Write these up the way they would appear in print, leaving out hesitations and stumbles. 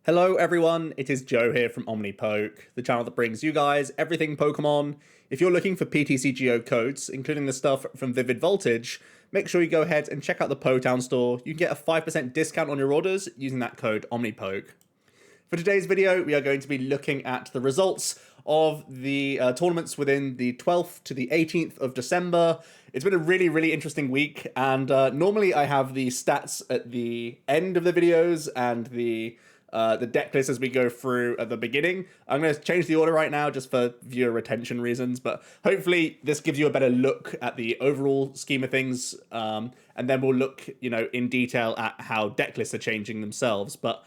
Hello everyone, it is Joe here from Omnipoke, the channel that brings you guys everything Pokemon. If you're looking for PTCGO codes, including the stuff from Vivid Voltage, make sure you go ahead and check out the Potown store. You can get a 5% discount on your orders using that code Omnipoke. For today's video, we are going to be looking at the results of the tournaments within the 12th to the 18th of December. It's been a really interesting week, and normally I have the stats at the end of the videos and the deck list as we go through at the beginning. I'm going to change the order right now just for viewer retention reasons, but hopefully this gives you a better look at the overall scheme of things, and then we'll look, in detail at how deck lists are changing themselves. But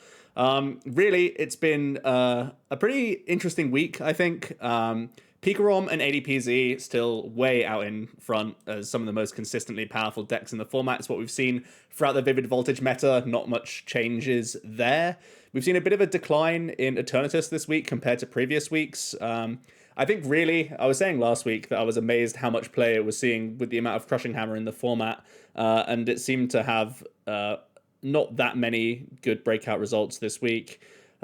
really, it's been a pretty interesting week, I think. Pikarom and ADPZ still way out in front as some of the most consistently powerful decks in the format. It's what we've seen throughout the Vivid Voltage meta. Not much changes there. We've seen a bit of a decline in Eternatus this week compared to previous weeks. I think really, I was saying last week that I was amazed how much play it was seeing with the amount of Crushing Hammer in the format, and it seemed to have not that many good breakout results this week.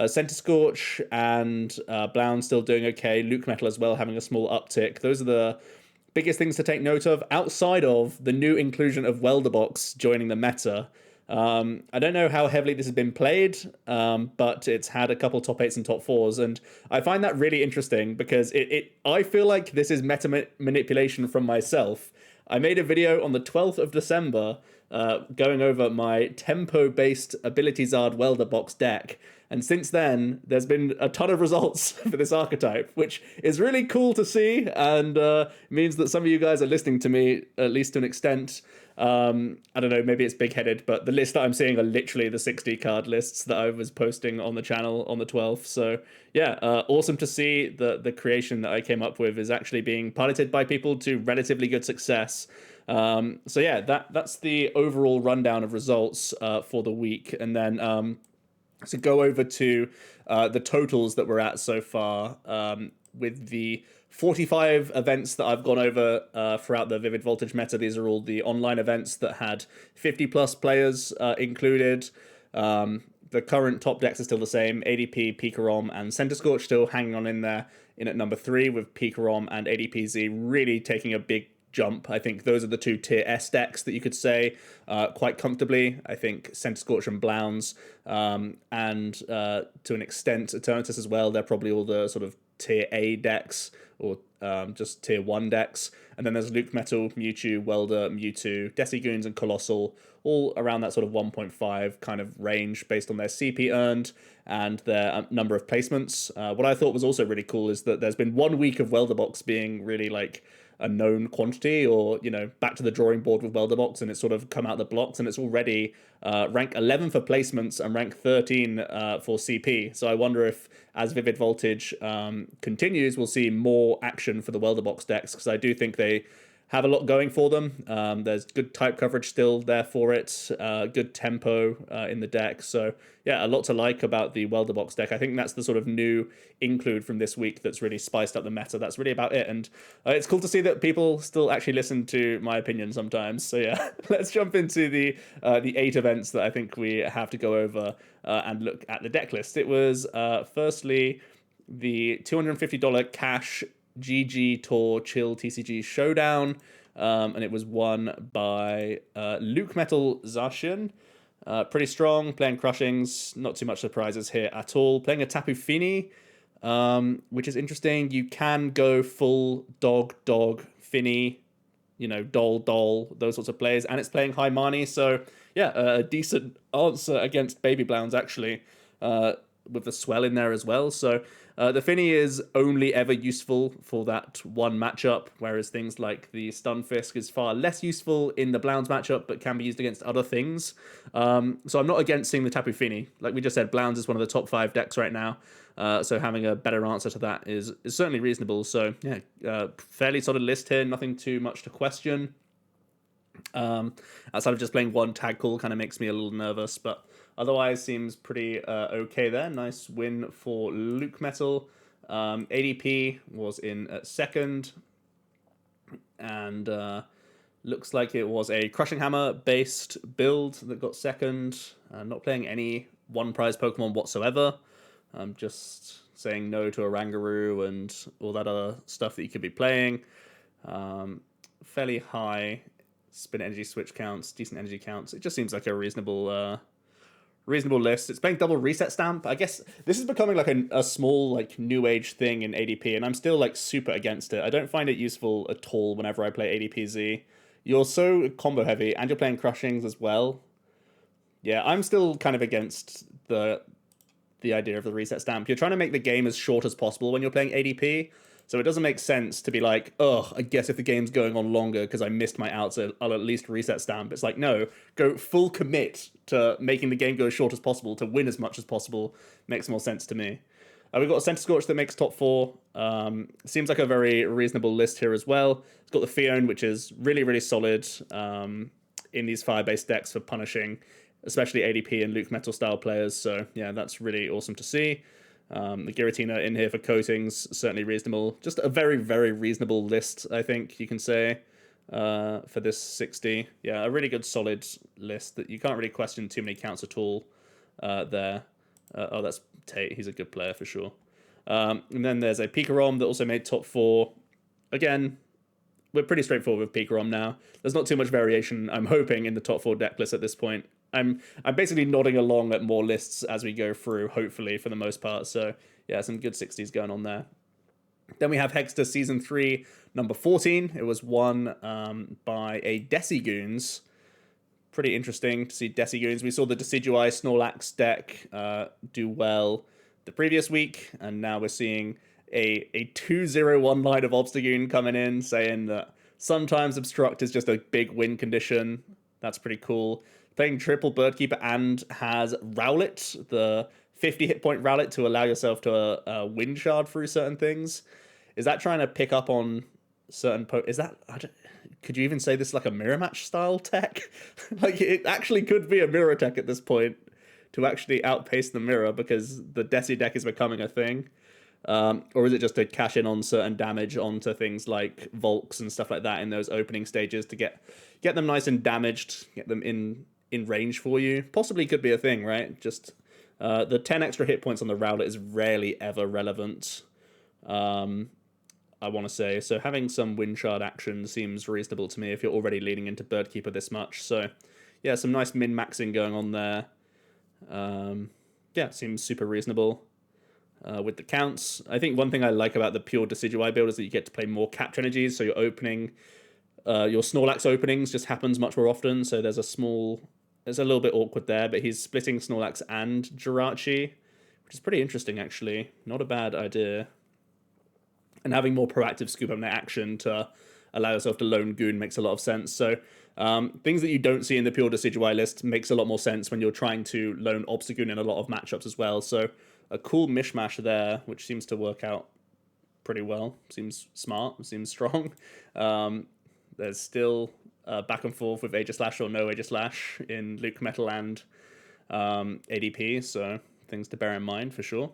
Center Scorch and Blound still doing okay. Luke Metal as well having a small uptick. Those are the biggest things to take note of outside of the new inclusion of Welderbox joining the meta. I don't know how heavily this has been played, but it's had a couple top 8s and top 4s, and I find that really interesting because I feel like this is meta manipulation from myself. I made a video on the 12th of December going over my tempo-based Ability-Zard Welderbox deck, and since then, there's been a ton of results for this archetype, which is really cool to see, and means that some of you guys are listening to me, at least to an extent. I don't know, maybe it's big-headed, but the list that I'm seeing are literally the 60 card lists that I was posting on the channel on the 12th. So yeah, awesome to see that the creation that I came up with is actually being piloted by people to relatively good success. So yeah, that's the overall rundown of results for the week. And then to go over to the totals that we're at so far, with the 45 events that I've gone over throughout the Vivid Voltage meta. These are all the online events that had 50 plus players included. The current top decks are still the same: ADP, Pikarom, and Center Scorch still hanging on in there in at number 3, with Pikarom and ADPZ really taking a big jump. I think those are the two tier S decks that you could say quite comfortably. I think Center Scorch and Blounds, and to an extent Eternatus as well, they're probably all the sort of tier A decks, or just tier 1 decks. And then there's Luke Metal, Mewtwo, Welder, Mewtwo, Decigoons, and Colossal, all around that sort of 1.5 kind of range based on their CP earned and their number of placements. What I thought was also really cool is that there's been 1 week of Welderbox being really like a known quantity, or back to the drawing board with Welderbox, and it's sort of come out the blocks, and it's already rank 11 for placements and rank 13 for CP. So I wonder if, as Vivid Voltage continues, we'll see more action for the Welderbox decks, because I do think they have a lot going for them. There's good type coverage still there for it, good tempo in the deck. So yeah, a lot to like about the Welderbox deck. I think that's the sort of new include from this week that's really spiced up the meta. That's really about it. And it's cool to see that people still actually listen to my opinion sometimes. So yeah, let's jump into the 8 events that I think we have to go over and look at the deck list. It was firstly the $250 cash GG Tour Chill TCG Showdown, and it was won by Luke Metal Zacian. Pretty strong, playing Crushings, not too much surprises here at all. Playing a Tapu Fini, which is interesting. You can go full dog Fini, doll, those sorts of plays, and it's playing high money, so yeah, a decent answer against Baby Blounds actually, with the swell in there as well. So the Finny is only ever useful for that one matchup, whereas things like the Stunfisk is far less useful in the Blounds matchup, but can be used against other things. So I'm not against seeing the Tapu Fini. Like we just said, Blounds is one of the top 5 decks right now. So having a better answer to that is certainly reasonable. So yeah, fairly solid list here, nothing too much to question. Outside of just playing one tag call kind of makes me a little nervous, but otherwise seems pretty okay there. Nice win for Luke Metal. ADP was in at second, and looks like it was a Crushing Hammer based build that got second. Not playing any one prize Pokemon whatsoever. Just saying no to Orangaroo and all that other stuff that you could be playing. Fairly high spin energy switch counts, decent energy counts. It just seems like a reasonable list. It's playing double reset stamp. I guess this is becoming like a small like new age thing in ADP, and I'm still like super against it. I don't find it useful at all whenever I play ADPZ. You're so combo heavy, and you're playing crushings as well. Yeah, I'm still kind of against the idea of the reset stamp. You're trying to make the game as short as possible when you're playing ADP, so it doesn't make sense to be like, oh, I guess if the game's going on longer because I missed my outs, I'll at least reset stamp. It's like, no, go full commit to making the game go as short as possible to win as much as possible. Makes more sense to me. We've got a Center Scorch that makes top 4. Seems like a very reasonable list here as well. It's got the Fion, which is really, really solid in these fire-based decks for punishing, especially ADP and Luke Metal style players. So yeah, that's really awesome to see. The Giratina in here for coatings, certainly reasonable. Just a very, very reasonable list, I think you can say, for this 60. Yeah, a really good solid list that you can't really question too many counts at all there. Oh, that's Tate. He's a good player for sure. And then there's a Pikarom that also made top 4. Again, we're pretty straightforward with Pikarom now. There's not too much variation, I'm hoping, in the top 4 deck list at this point. I'm basically nodding along at more lists as we go through, hopefully, for the most part. So, yeah, some good 60s going on there. Then we have Hexter Season 3, number 14. It was won by a Decigoons. Pretty interesting to see Decigoons. We saw the Decidueye Snorlax deck do well the previous week, and now we're seeing a 2-0-1 line of Obstagoon coming in, saying that sometimes Obstruct is just a big win condition. That's pretty cool. Playing triple Birdkeeper and has Rowlet, the 50 hit point Rowlet to allow yourself to wind shard through certain things. Is that trying to pick up on certain... could you even say this is like a mirror match style tech? Like, it actually could be a mirror tech at this point to actually outpace the mirror because the Deci deck is becoming a thing. Or is it just to cash in on certain damage onto things like Volks and stuff like that in those opening stages to get them nice and damaged, get them in range for you? Possibly could be a thing, right? Just the 10 extra hit points on the Rowlet is rarely ever relevant, I want to say. So having some wind shard action seems reasonable to me if you're already leading into Birdkeeper this much. So yeah, some nice min-maxing going on there. Yeah, seems super reasonable. With the counts, I think one thing I like about the pure Decidueye build is that you get to play more capture energies, so your opening, your Snorlax openings just happens much more often, so there's a little bit awkward there, but he's splitting Snorlax and Jirachi, which is pretty interesting actually, not a bad idea. And having more proactive Scoop Up Net action to allow yourself to lone Goon makes a lot of sense, so things that you don't see in the pure Decidueye list makes a lot more sense when you're trying to lone Obstagoon in a lot of matchups as well, so a cool mishmash there, which seems to work out pretty well. Seems smart, seems strong. There's still back and forth with Aegislash or no Aegislash in Luke Metal and ADP, so things to bear in mind for sure.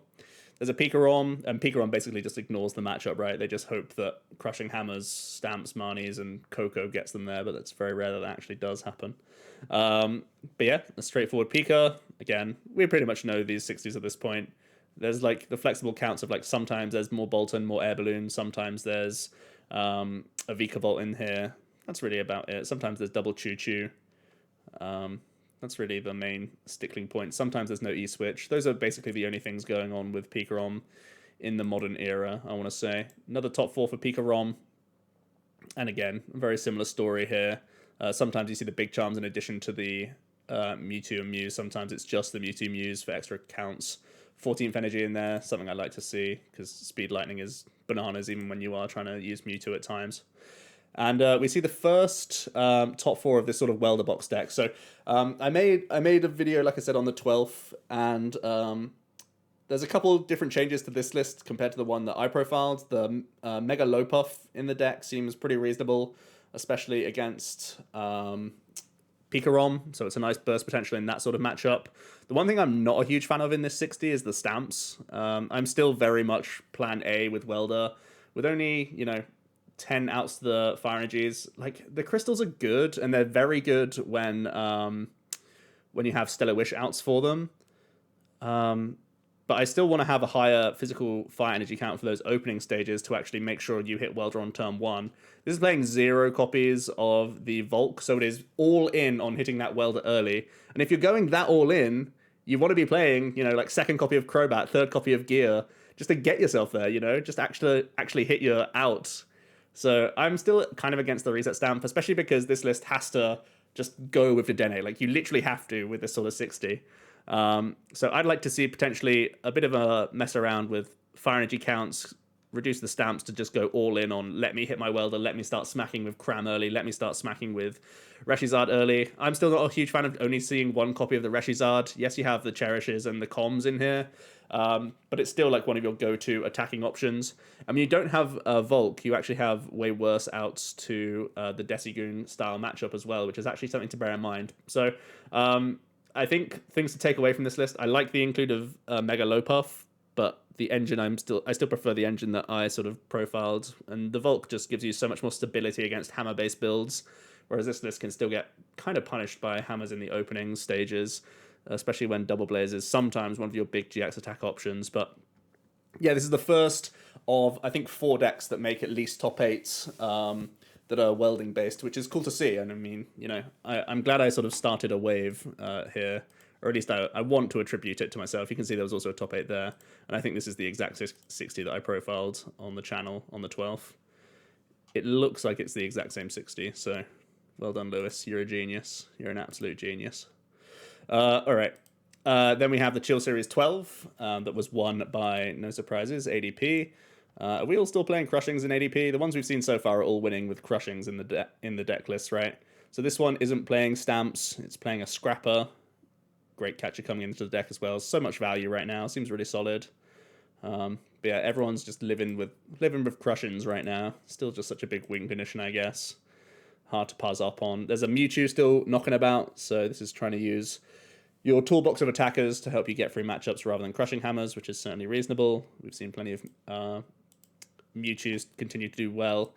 There's a Pikarom, and Pikarom basically just ignores the matchup, right? They just hope that Crushing Hammers, Stamps, Marnies, and Coco gets them there, but it's very rare that actually does happen. But yeah, a straightforward Pika. Again, we pretty much know these 60s at this point. There's like the flexible counts of like sometimes there's more Bolton, more Air Balloon, sometimes there's a Vikavolt in here. That's really about it. Sometimes there's double Choo Choo. That's really the main stickling point. Sometimes there's no E-Switch. Those are basically the only things going on with Pikarom in the modern era, I want to say. Another top 4 for Pikarom. And again, a very similar story here. Sometimes you see the big charms in addition to the Mewtwo and Mew. Sometimes it's just the Mewtwo Mews for extra counts. 14th energy in there, something I like to see, because Speed Lightning is bananas even when you are trying to use Mewtwo at times. And we see the first top 4 of this sort of welderbox deck. So I made a video, like I said, on the 12th, and there's a couple different changes to this list compared to the one that I profiled. The Mega Lopuff in the deck seems pretty reasonable, especially against Pikarom, so it's a nice burst potential in that sort of matchup. The one thing I'm not a huge fan of in this 60 is the stamps. I'm still very much plan A with Welder. With only, 10 outs to the fire energies, like, the crystals are good, and they're very good when you have Stellar Wish outs for them. But I still want to have a higher physical fire energy count for those opening stages to actually make sure you hit Welder on turn 1. This is playing 0 copies of the Volk, so it is all in on hitting that Welder early. And if you're going that all in, you want to be playing, like second copy of Crobat, third copy of Gear, just to get yourself there, just actually hit your out. So I'm still kind of against the reset stamp, especially because this list has to just go with the Dene. Like, you literally have to with this sort of 60. So I'd like to see potentially a bit of a mess around with fire energy counts, reduce the stamps to just go all in on let me hit my Welder, let me start smacking with Cram early, let me start smacking with Reshizard early. I'm still not a huge fan of only seeing one copy of the Reshizard. Yes, you have the Cherishes and the Coms in here, but it's still like one of your go-to attacking options. I mean, you don't have Volk, you actually have way worse outs to the Decigoon style matchup as well, which is actually something to bear in mind. So I think things to take away from this list, I like the include of Mega Lopuff, but the engine I still prefer the engine that I sort of profiled, and the Volk just gives you so much more stability against hammer based builds, whereas this list can still get kind of punished by hammers in the opening stages, especially when Double Blaze is sometimes one of your big GX attack options. But yeah, this is the first of I think 4 decks that make at least top 8 that are welding based, which is cool to see. And I mean, I'm glad I sort of started a wave here, or at least I want to attribute it to myself. You can see there was also a top 8 there, and I think this is the exact 60 that I profiled on the channel on the 12th. It looks like it's the exact same 60, so well done, Lewis. You're a genius. You're an absolute genius. All right. Then we have the Chill Series 12 that was won by, no surprises, ADP. Are we all still playing Crushings in ADP? The ones we've seen so far are all winning with Crushings in the deck list, right? So this one isn't playing Stamps. It's playing a Scrapper. Great catcher coming into the deck as well. So much value right now. Seems really solid. But yeah, everyone's just living with Crushings right now. Still just such a big win condition, I guess. Hard to pass up on. There's a Mewtwo still knocking about, so this is trying to use your toolbox of attackers to help you get through matchups rather than crushing hammers, which is certainly reasonable. We've seen plenty of Mewtwo's continue to do well,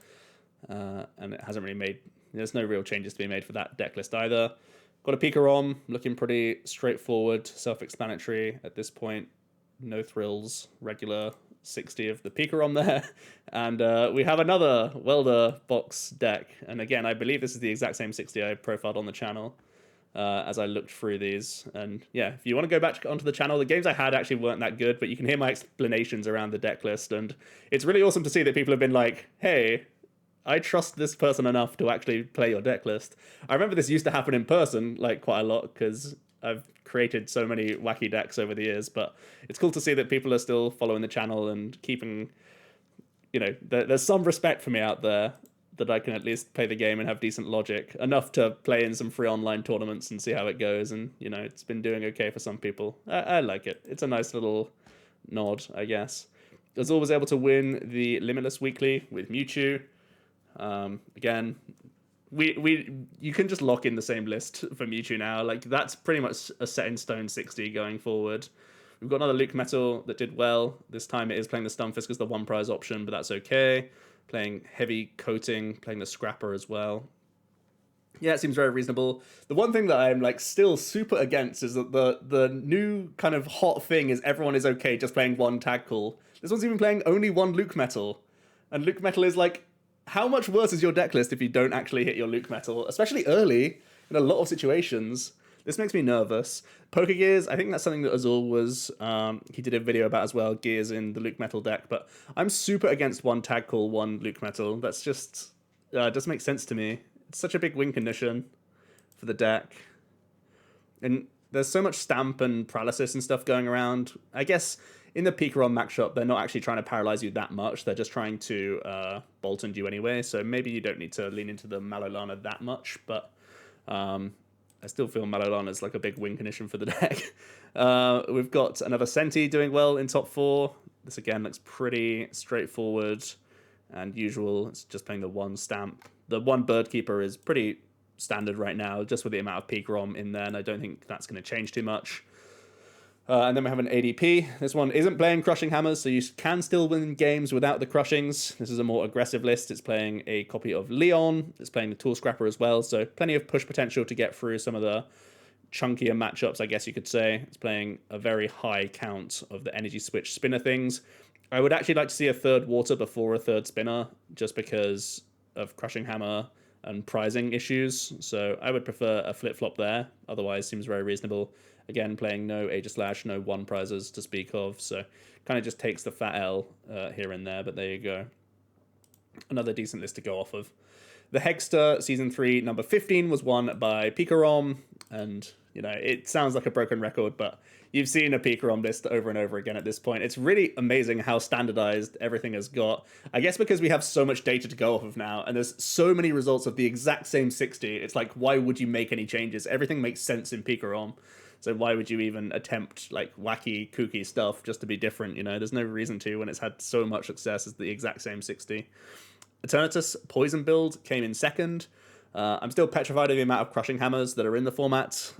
and it hasn't really made... There's no real changes to be made for that deck list either. Got a Pikarom, looking pretty straightforward, self-explanatory at this point. No thrills, regular 60 of the Pikarom there. And we have another Welder box deck. And again, I believe this is the exact same 60 I profiled on the channel as I looked through these. And yeah, if you want to go back onto the channel, the games I had actually weren't that good, but you can hear my explanations around the deck list. And it's really awesome to see that people have been like, hey, I trust this person enough to actually play your deck list. I remember this used to happen in person like quite a lot because I've created so many wacky decks over the years, but it's cool to see that people are still following the channel and keeping, there's some respect for me out there that I can at least play the game and have decent logic, enough to play in some free online tournaments and see how it goes. And, it's been doing okay for some people. I like it. It's a nice little nod, I guess. I was always able to win the Limitless Weekly with Mewtwo. Again, you can just lock in the same list for Mewtwo now. Like, that's pretty much a set in stone 60 going forward. We've got another Luke Metal that did well. This time it is playing the Stunfisk as the one prize option, but that's okay. Playing Heavy Coating, playing the Scrapper as well. Yeah, it seems very reasonable. The one thing that I'm still super against is that the new kind of hot thing is everyone is okay just playing one tag call. This one's even playing only one Luke Metal. And Luke Metal is how much worse is your deck list if you don't actually hit your Luke Metal, especially early in a lot of situations? This makes me nervous. Poker Gears, I think that's something that Azul was, he did a video about as well, Gears in the Luke Metal deck, but I'm super against one tag call, one Luke Metal. That's just, doesn't make sense to me. It's such a big win condition for the deck. And there's so much stamp and paralysis and stuff going around. I guess in the Pikarom matchup, they're not actually trying to paralyze you that much. They're just trying to bolt and you anyway. So maybe you don't need to lean into the Malolana that much. But I still feel Malolana's a big win condition for the deck. We've got another Senti doing well in top 4. This again looks pretty straightforward and usual. It's just playing the one stamp. The one Bird Keeper is pretty standard right now, just with the amount of Pikarom in there, and I don't think that's going to change too much. And then we have an ADP. This one isn't playing Crushing Hammers, so you can still win games without the Crushings. This is a more aggressive list. It's playing a copy of Leon. It's playing the Tool Scrapper as well, so plenty of push potential to get through some of the chunkier matchups, I guess you could say. It's playing a very high count of the energy switch spinner things. I would actually like to see a third water before a third spinner, just because of Crushing Hammer and prizing issues. So I would prefer a flip-flop there. Otherwise, seems very reasonable. Again, playing no Aegis-Lash, no one prizes to speak of. So kind of just takes the fat L here and there, but there you go. Another decent list to go off of. The Hegster Season 3 number 15 was won by Pikarom, and, you know, it sounds like a broken record, but you've seen a Pikarom list over and over again at this point. It's really amazing how standardized everything has got. I guess because we have so much data to go off of now, and there's so many results of the exact same 60, it's like, why would you make any changes? Everything makes sense in Pikarom. So why would you even attempt like wacky, kooky stuff just to be different? You know, there's no reason to when it's had so much success as the exact same 60. Eternatus Poison build came in second. I'm still petrified of the amount of Crushing Hammers that are in the format.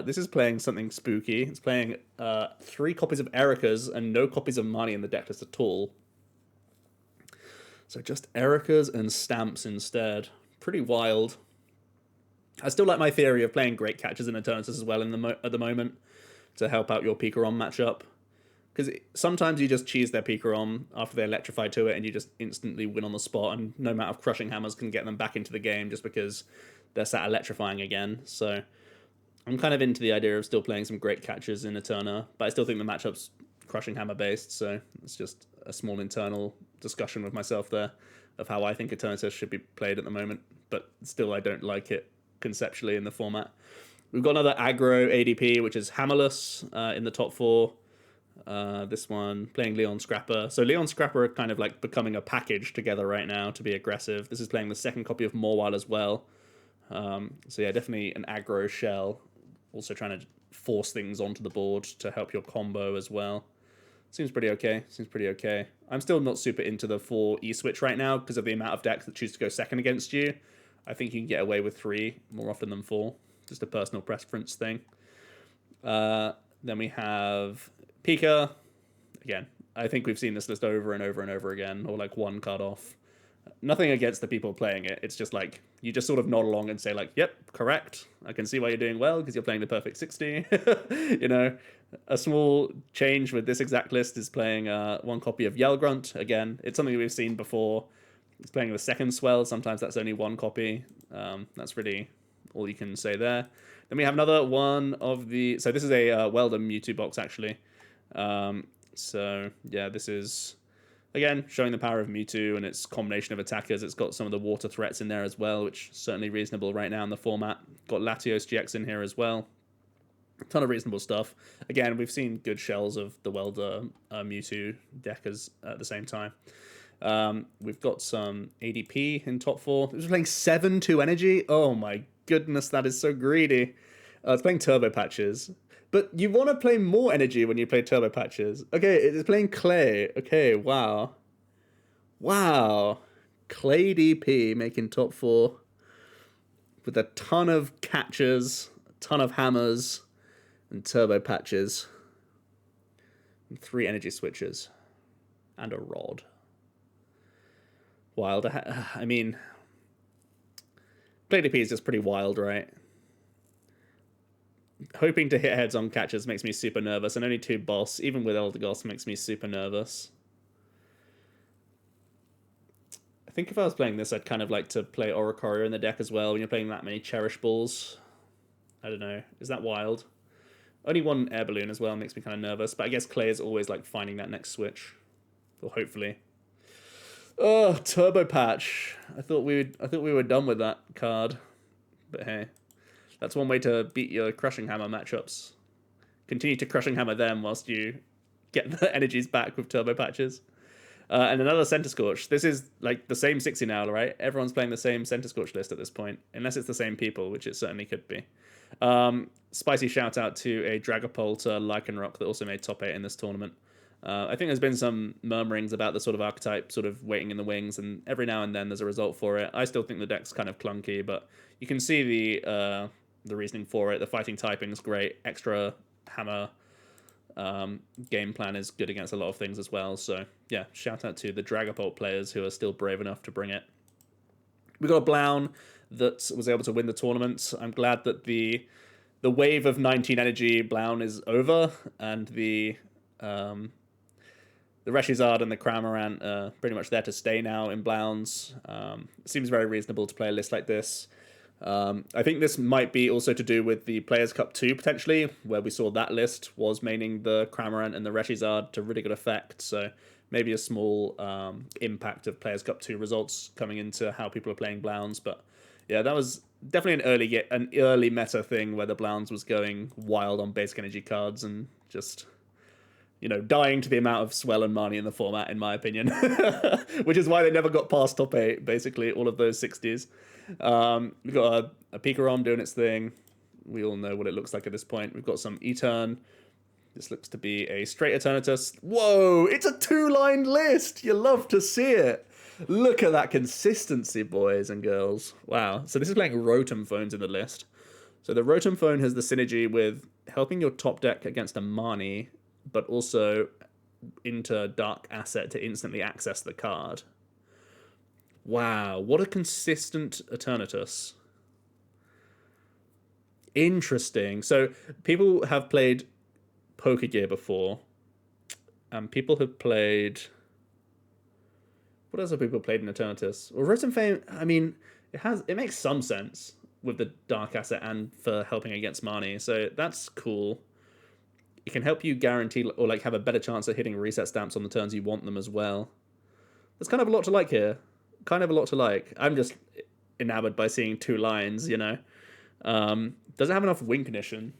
This is playing something spooky. It's playing 3 copies of Erika's and no copies of Marnie in the deck list at all. So just Erika's and Stamps instead. Pretty wild. I still like my theory of playing Great Catches in Eternatus as well at the moment to help out your Pikarom matchup. Because sometimes you just cheese their Pikarom after they electrify to it and you just instantly win on the spot, and no amount of Crushing Hammers can get them back into the game just because they're sat electrifying again. So I'm kind of into the idea of still playing some Great Catches in Eterna, but I still think the matchup's Crushing Hammer based, so it's just a small internal discussion with myself there of how I think Eternatus should be played at the moment, but still I don't like it conceptually in the format. We've got another aggro ADP, which is Hammerless in the top 4. This one playing Leon Scrapper. So Leon Scrapper are kind of like becoming a package together right now to be aggressive. This is playing the second copy of Morwile as well. So yeah, definitely an aggro shell. Also trying to force things onto the board to help your combo as well. Seems pretty okay. I'm still not super into the 4 E-switch right now because of the amount of decks that choose to go second against you. I think you can get away with 3 more often than 4. Just a personal preference thing. Then we have Pika. Again, I think we've seen this list over and over and over again, or like 1 card off. Nothing against the people playing it. It's just like, you just sort of nod along and say like, yep, correct. I can see why you're doing well because you're playing the perfect 60. You know, a small change with this exact list is playing 1 copy of Yellgrunt. Again, it's something we've seen before. It's playing the second swell. Sometimes that's only 1 copy. That's really all you can say there. Then we have another one of the... So this is a Welder Mewtwo box, actually. So, yeah, this is, again, showing the power of Mewtwo and its combination of attackers. It's got some of the water threats in there as well, which is certainly reasonable right now in the format. Got Latios GX in here as well. A ton of reasonable stuff. Again, we've seen good shells of the Welder Mewtwo deckers at the same time. We've got some ADP in top 4. It's playing 7-2 energy. Oh my goodness, that is so greedy. It's playing Turbo Patches. But you want to play more energy when you play Turbo Patches. Okay, it's playing Clay. Okay, wow. Wow. Clay DP making top 4. With a ton of catches, a ton of hammers, and Turbo Patches. And 3 energy switches. And a rod. Wild. I mean, Clay DP is just pretty wild, right? Hoping to hit heads on catches makes me super nervous, and only 2 boss, even with Eldegoss, makes me super nervous. I think if I was playing this, I'd kind of like to play Oricorio in the deck as well, when you're playing that many Cherish Balls. I don't know. Is that wild? Only 1 Air Balloon as well makes me kind of nervous, but I guess Clay is always like finding that next switch. Or hopefully. Oh, Turbo Patch. I thought we were done with that card. But hey. That's one way to beat your Crushing Hammer matchups. Continue to Crushing Hammer them whilst you get the energies back with Turbo Patches. And another Center Scorch. This is like the same 60 now, right? Everyone's playing the same Center Scorch list at this point. Unless it's the same people, which it certainly could be. Spicy shout out to a Dragapult Lycanroc that also made top 8 in this tournament. I think there's been some murmurings about the sort of archetype sort of waiting in the wings, and every now and then there's a result for it. I still think the deck's kind of clunky, but you can see the reasoning for it. The fighting typing is great. Extra hammer game plan is good against a lot of things as well. So yeah, shout out to the Dragapult players who are still brave enough to bring it. We got a Blown that was able to win the tournament. I'm glad that the the wave of 19 energy Blown is over, and the Reshizard and the Cramorant are pretty much there to stay now in Blounds. It seems very reasonable to play a list like this. I think this might be also to do with the Players' Cup 2, potentially, where we saw that list was maining the Cramorant and the Reshizard to really good effect. So maybe a small impact of Players' Cup 2 results coming into how people are playing Blounds. But yeah, that was definitely an early meta thing where the Blounds was going wild on basic energy cards and just, dying to the amount of Swell and Marnie in the format, in my opinion. Which is why they never got past top 8, basically, all of those 60s. We've got a Pikarom doing its thing. We all know what it looks like at this point. We've got some E-Turn. This looks to be a straight Eternatus. Whoa, it's a 2-line list. You love to see it. Look at that consistency, boys and girls. Wow. So this is playing Rotom Phones in the list. So the Rotom Phone has the synergy with helping your top deck against a Marnie, but also into Dark Asset to instantly access the card. Wow, what a consistent Eternatus. Interesting. So people have played Pokegear before, and people have played... What else have people played in Eternatus? Well, Rotom Fame, I mean, it makes some sense with the Dark Asset and for helping against Marnie, so that's cool. It can help you guarantee or like have a better chance of hitting reset stamps on the turns you want them as well. There's kind of a lot to like here. I'm just enamored by seeing 2 lines, Doesn't have enough win condition.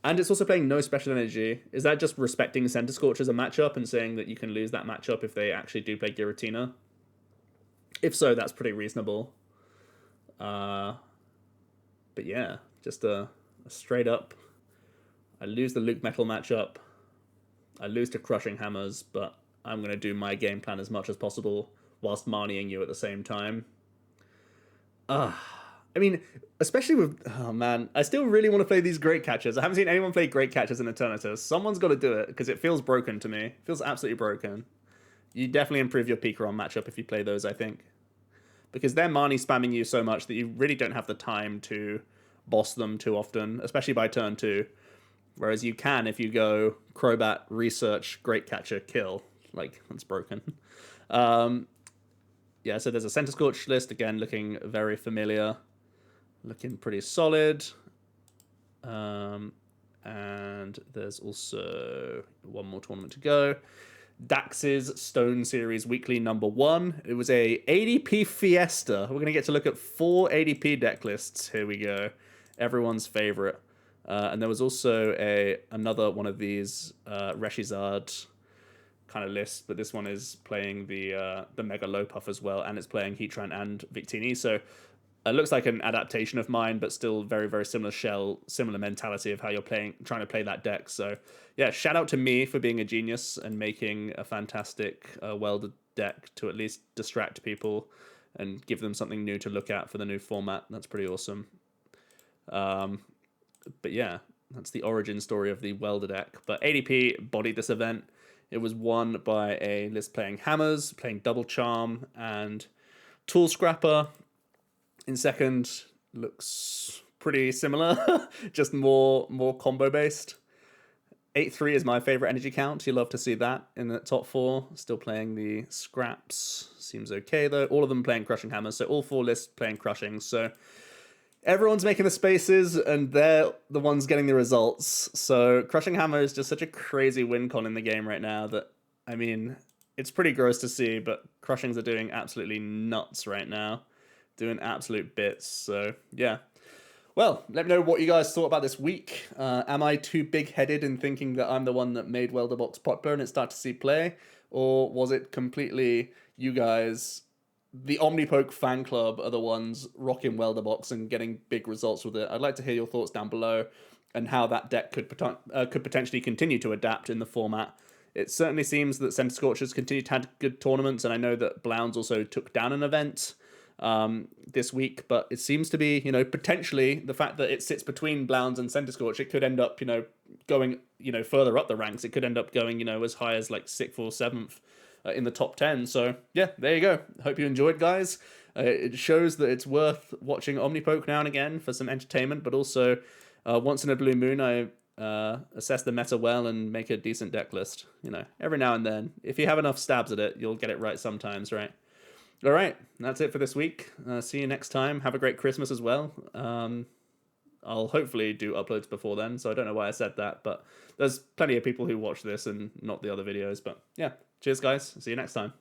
And it's also playing no special energy. Is that just respecting Center Scorch as a matchup and saying that you can lose that matchup if they actually do play Giratina? If so, that's pretty reasonable. But yeah, just a straight up. I lose the Luke Metal matchup. I lose to Crushing Hammers, but I'm going to do my game plan as much as possible whilst Marnieing you at the same time. I mean, especially with... Oh, man. I still really want to play these Great Catchers. I haven't seen anyone play Great Catchers in Eternatus. Someone's got to do it, because it feels broken to me. It feels absolutely broken. You definitely improve your Pikarom matchup if you play those, I think. Because they're Marnie spamming you so much that you really don't have the time to boss them too often, especially by turn 2. Whereas you can if you go Crobat, Research, Great Catcher, Kill. Like, that's broken. Yeah, so there's a Center Scorch list, again, looking very familiar. Looking pretty solid. And there's also one more tournament to go. Dax's Stone Series Weekly number 1. It was a ADP Fiesta. We're going to get to look at 4 ADP deck lists. Here we go. Everyone's favorite. And there was also another one of these Reshizard kind of list, but this one is playing the Mega Lopuff as well, and it's playing Heatran and Victini. So it looks like an adaptation of mine, but still very, very similar mentality of how you're trying to play that deck. So yeah, shout out to me for being a genius and making a fantastic welded deck to at least distract people and give them something new to look at for the new format. That's pretty awesome. But yeah, that's the origin story of the Welder deck. But ADP bodied this event. It was won by a list playing Hammers, playing Double Charm, and Tool Scrapper. In second, looks pretty similar, just more combo based. 8-3 is my favorite energy count. You love to see that in the top 4. Still playing the Scraps. Seems okay though. All of them playing Crushing Hammers, so all 4 lists playing Crushing. So everyone's making the spaces, and they're the ones getting the results. So Crushing Hammer is just such a crazy win con in the game right now that, I mean, it's pretty gross to see, but Crushings are doing absolutely nuts right now. Doing absolute bits, so yeah. Well, let me know what you guys thought about this week. Am I too big-headed in thinking that I'm the one that made welderbox popular and it started to see play? Or was it completely you guys... The Omnipoke fan club are the ones rocking welderbox and getting big results with it. I'd like to hear your thoughts down below and how that deck could potentially continue to adapt in the format. It certainly seems that Center Scorch has continued to have good tournaments, and I know that Blounds also took down an event this week, but it seems to be, potentially the fact that it sits between Blounds and Center Scorch, it could end up, going, further up the ranks. It could end up going, as high as like 6th or 7th. In the top 10. So yeah, there you go. Hope you enjoyed, guys. It shows that it's worth watching Omnipoke now and again for some entertainment, but also Once in a blue moon, I assess the meta well and make a decent deck list. You know, every now and then. If you have enough stabs at it, you'll get it right sometimes, right? All right, that's it for this week. See you next time. Have a great Christmas as well. I'll hopefully do uploads before then, so I don't know why I said that, but there's plenty of people who watch this and not the other videos. But yeah, cheers, guys. See you next time.